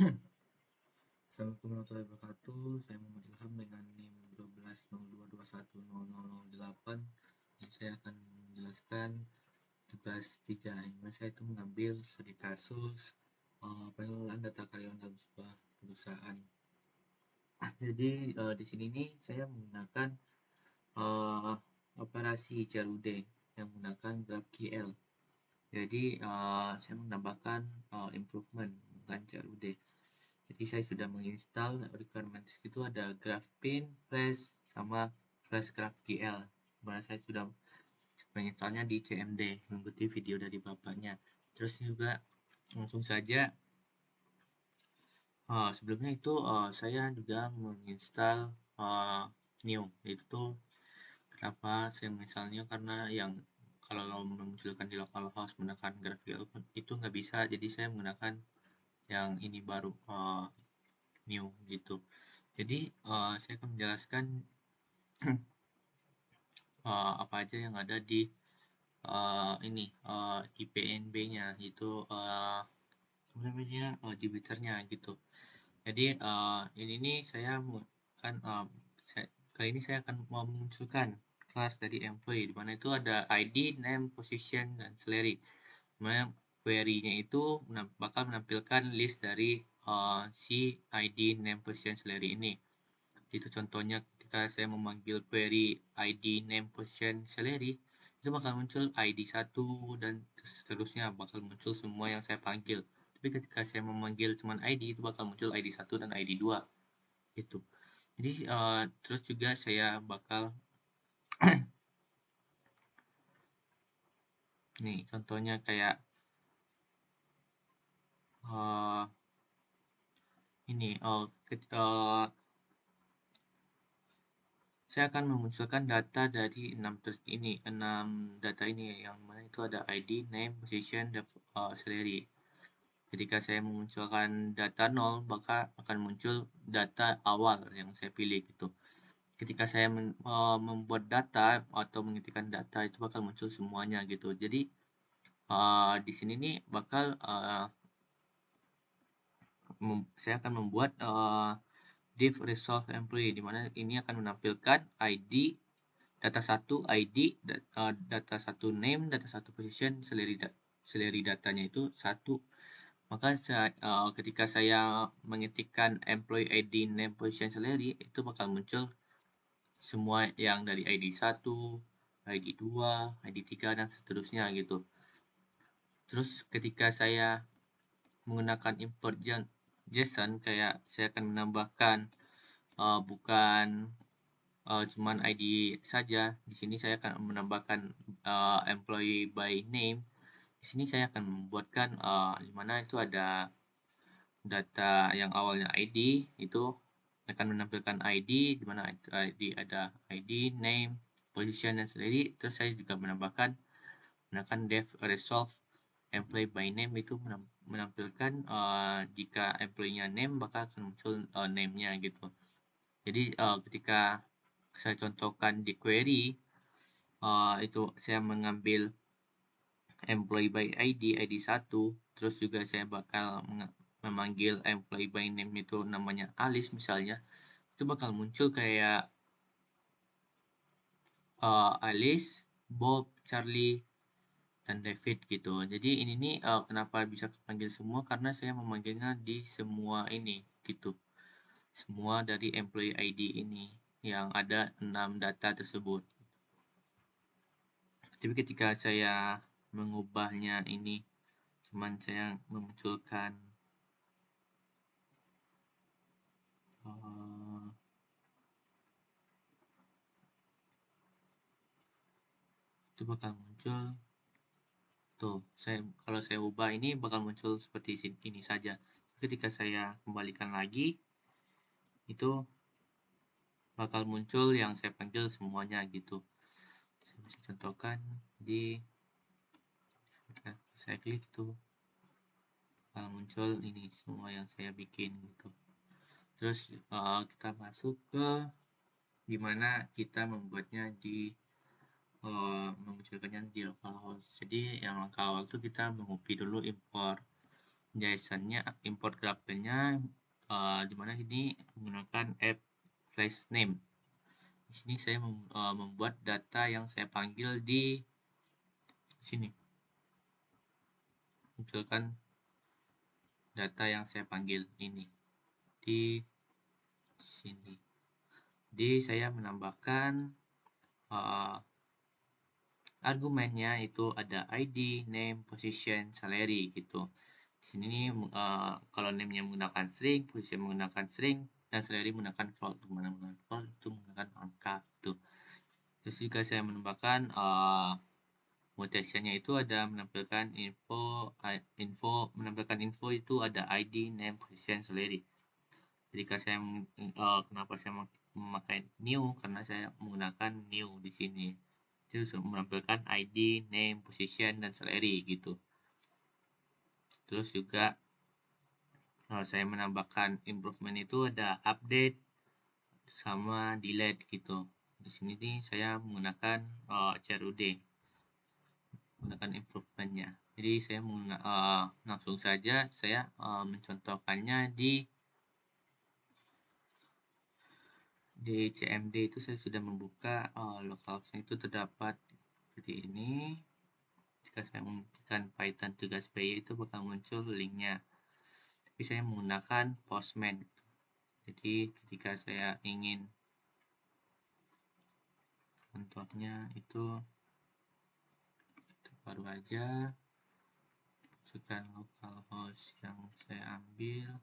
Assalamualaikum warahmatullahi wabarakatuh. Saya Muhammad Ilham dengan NIM 1202210008. Saya akan menjelaskan tugas 3. Yang saya itu mengambil studi kasus pengelolaan data karyawan dalam sebuah perusahaan. Jadi di sini nih saya menggunakan operasi CRUD yang menggunakan GraphQL. Jadi saya menambahkan improvement bukan CRUD. Jadi saya sudah menginstal requirements itu ada GraphPin, Flash, sama Flash GraphQL. Dimana saya sudah menginstalnya di CMD mengikuti video dari bapaknya. Terus juga langsung saja sebelumnya itu saya juga menginstal new. Itu kenapa saya menginstalnya, karena yang kalau memunculkan di localhost menggunakan GraphQL itu nggak bisa, jadi saya menggunakan yang ini baru new gitu. Jadi saya akan menjelaskan apa aja yang ada di ini IPNB-nya itu namanya debitornya gitu. Jadi ini nih saya akan kali ini saya akan memunculkan kelas dari employee, di mana itu ada ID, name, position, dan salary. Dimana query-nya itu bakal menampilkan list dari si ID, name, position, salary ini. Itu contohnya ketika saya memanggil query ID, name, position, salary, itu bakal muncul ID 1 dan seterusnya, bakal muncul semua yang saya panggil. Tapi ketika saya memanggil cuman ID, itu bakal muncul ID 1 dan ID 2 gitu. Jadi terus juga saya bakal nih contohnya kayak ini saya akan memunculkan data dari 6 data ini, yang mana itu ada ID, name, position, dan salary. Ketika saya memunculkan data 0, maka akan muncul data awal yang saya pilih gitu. Ketika saya membuat data atau mengetikkan data, itu bakal muncul semuanya gitu. Jadi di sini nih bakal saya akan membuat div resolve employee, di mana ini akan menampilkan ID data 1 ID, data 1 name, data 1 position, salary datanya itu 1. Maka ketika saya mengetikkan employee ID, name, position, salary, itu bakal muncul semua yang dari ID 1, ID 2, ID 3, dan seterusnya gitu. Terus ketika saya menggunakan import JSON, kayak saya akan menambahkan bukan cuman ID saja. Di sini saya akan menambahkan employee by name. Di sini saya akan membuatkan di mana itu ada data yang awalnya ID, itu akan menampilkan ID, di mana ID ada ID, name, position, dan salary. Terus saya juga menambahkan menggunakan dev resolve employee by name, itu menampilkan jika employee-nya name, maka akan muncul name-nya gitu. Jadi ketika saya contohkan di query, itu saya mengambil employee by ID 1, terus juga saya bakal memanggil employee by name itu namanya Alice misalnya, itu bakal muncul kayak Alice, Bob, Charlie, dan David gitu. Jadi ini nih kenapa bisa kepanggil semua, karena saya memanggilnya di semua ini gitu. Semua dari employee ID ini yang ada 6 data tersebut. Tapi ketika saya mengubahnya ini, cuman saya memunculkan itu bakal muncul tuh, kalau saya ubah ini bakal muncul seperti ini saja. Ketika saya kembalikan lagi, itu bakal muncul yang saya panggil semuanya gitu. Saya bisa contohkan di saya klik tuh bakal muncul ini semua yang saya bikin gitu. Terus kita masuk ke gimana kita membuatnya di memunculkannya di localhost. Jadi yang langkah awal tuh kita mengopi dulu import JSON-nya, import graph-nya contohnya dimana ini menggunakan app flash name. Di sini saya membuat data yang saya panggil di sini. Munculkan data yang saya panggil ini di sini. Jadi saya menambahkan argumennya itu ada ID, name, position, salary gitu. Di sini kalau name-nya menggunakan string, position menggunakan string, dan salary menggunakan float. Menggunakan float itu menggunakan angka gitu. Terus juga saya menambahkan mutation-nya itu ada menampilkan menampilkan info itu ada ID, name, position, salary. Jika saya kenapa saya memakai new, karena saya menggunakan new di sini. Itu menampilkan ID, name, position, dan salary gitu. Terus juga saya menambahkan improvement itu ada update sama delete gitu. Di sini nih saya menggunakan CRUD, menggunakan improvementnya. Jadi saya langsung saja saya mencontohkannya di CMD itu saya sudah membuka localhost itu terdapat seperti ini. Jika saya mengetikkan Python tugas py itu bakal muncul linknya. Tapi saya menggunakan Postman. Jadi ketika saya ingin contohnya itu baru aja masukkan localhost yang saya ambil.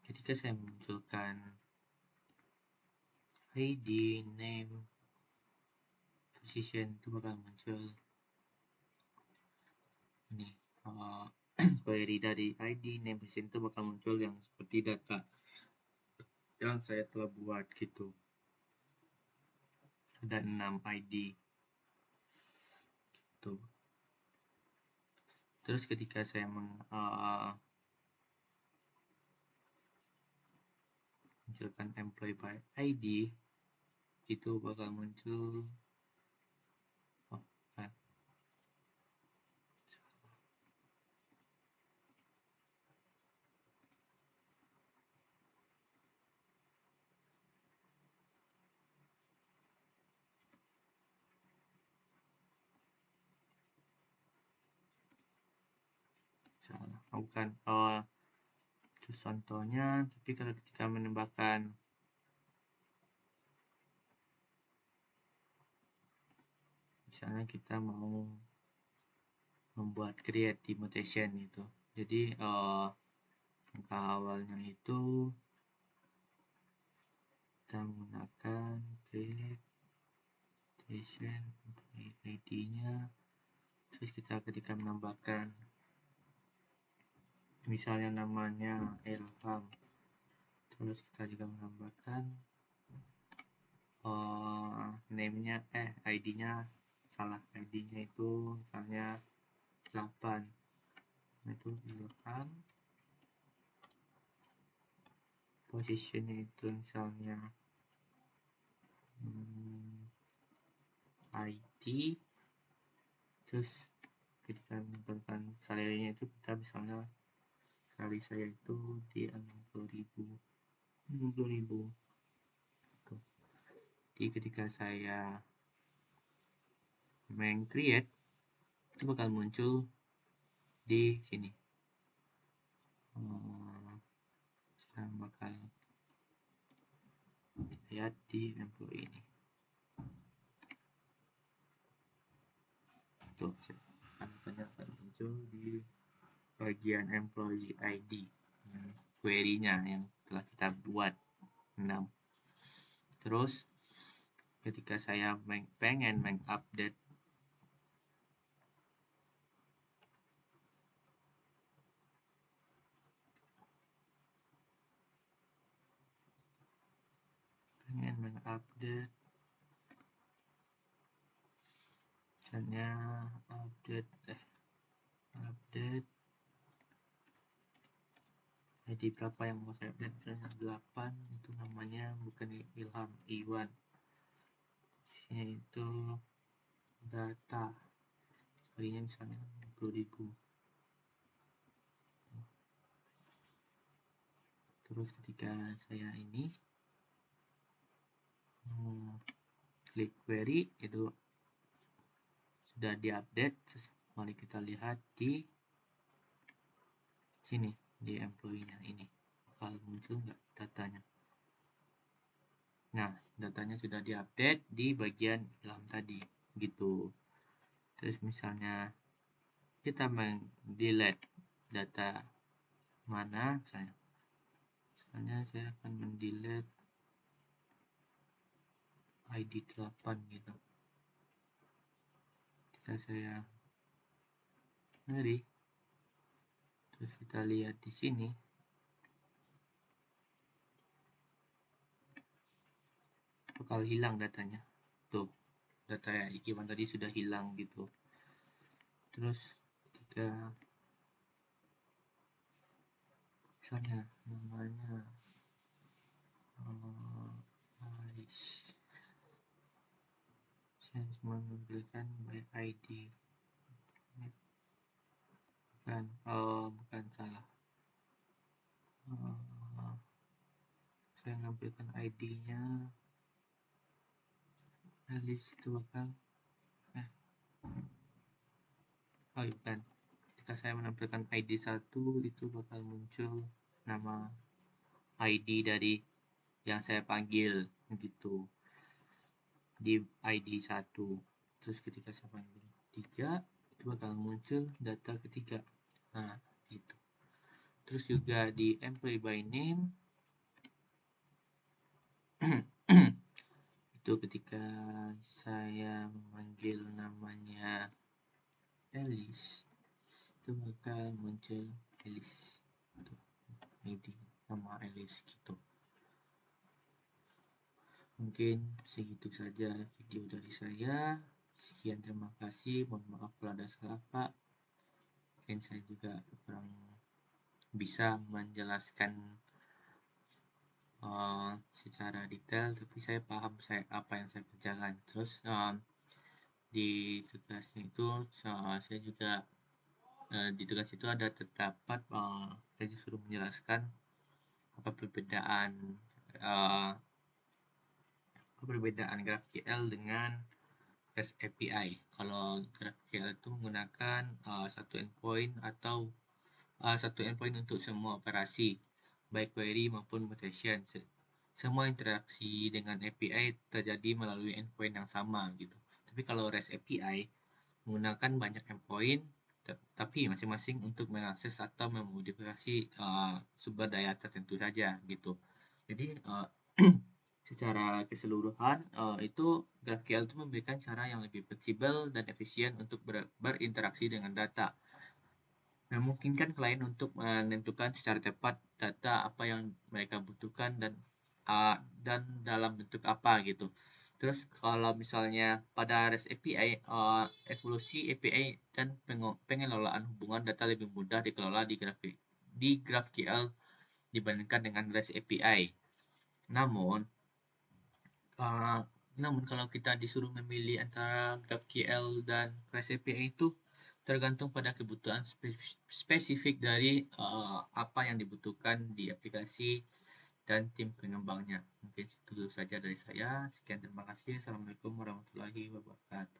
Ketika saya munculkan ID, name, position itu bakal muncul ini query dari ID, name, position itu bakal muncul yang seperti data yang saya telah buat gitu. Ada 6 ID gitu. Terus ketika saya munculkan employee by ID itu bakal muncul salah, bukan itu contohnya. Tapi kalau ketika menambahkan misalnya kita mau membuat create di mutation itu, jadi angka awalnya itu kita menggunakan create mutation ID nya. Terus kita ketika menambahkan misalnya namanya Ilham, terus kita juga menambahkan name-nya ID-nya salah, ID-nya itu misalnya 8, itu Ilham, positionnya itu misalnya ID, terus ketika menentukan salary-nya itu kita misalnya salary saya itu di 60.000. Jadi ketika saya create itu bakal muncul di sini. Saya bakal lihat di employee ini. Tuh, tanda akan muncul di bagian employee ID, query-nya yang telah kita buat 6. Terus ketika saya pengen mengupdate misalnya update ID berapa yang mau saya update, misalnya 8, itu namanya bukan Ilham, Iwan. Sini itu data, sekalinya misalnya 20.000. Terus ketika saya ini klik query, itu sudah diupdate. Mari kita lihat di sini, di employee-nya ini bakal muncul nggak datanya. Nah, datanya sudah diupdate di bagian Ilham tadi gitu. Terus misalnya kita delete data mana, misalnya saya akan mendelete ID 8 gitu. Kita saya ngeri. Terus kita lihat di sini, bakal hilang datanya. Tuh, data Iwan tadi sudah hilang gitu. Terus ketika misalnya namanya saya cuma memberikan by ID, bukan salah, saya menampilkan ID-nya list itu bakal bukan, ketika saya menampilkan ID 1 itu bakal muncul nama ID dari yang saya panggil gitu di ID 1. Terus ketika saya panggil 3 itu bakal muncul data ketiga. Nah gitu. Terus juga di employee by name itu ketika saya memanggil namanya Elis, itu bakal muncul Elis, ID nama Elis gitu. Mungkin segitu saja video dari saya. Sekian, terima kasih. Mohon maaf kalau ada salah Pak. Mungkin saya juga kurang bisa menjelaskan secara detail, tapi saya paham apa yang saya kerjakan. Terus di tugasnya itu saya juga di tugas itu terdapat saya disuruh menjelaskan apa perbedaan GraphQL dengan REST API. Kalau GraphQL itu menggunakan satu endpoint atau satu endpoint untuk semua operasi, baik query maupun mutation. Semua interaksi dengan API terjadi melalui endpoint yang sama gitu. Tapi kalau REST API menggunakan banyak endpoint, tapi masing-masing untuk mengakses atau memodifikasi sumber daya tertentu saja gitu. Jadi secara keseluruhan itu GraphQL itu memberikan cara yang lebih fleksibel dan efisien untuk berinteraksi dengan data, memungkinkan klien untuk menentukan secara tepat data apa yang mereka butuhkan dan dalam bentuk apa gitu. Terus kalau misalnya pada REST API, evolusi API dan pengelolaan hubungan data lebih mudah dikelola di GraphQL dibandingkan dengan REST API. Namun kalau kita disuruh memilih antara GraphQL dan REST API itu tergantung pada kebutuhan spesifik dari apa yang dibutuhkan di aplikasi dan tim pengembangnya. Mungkin itu saja dari saya. Sekian, terima kasih. Assalamualaikum warahmatullahi wabarakatuh.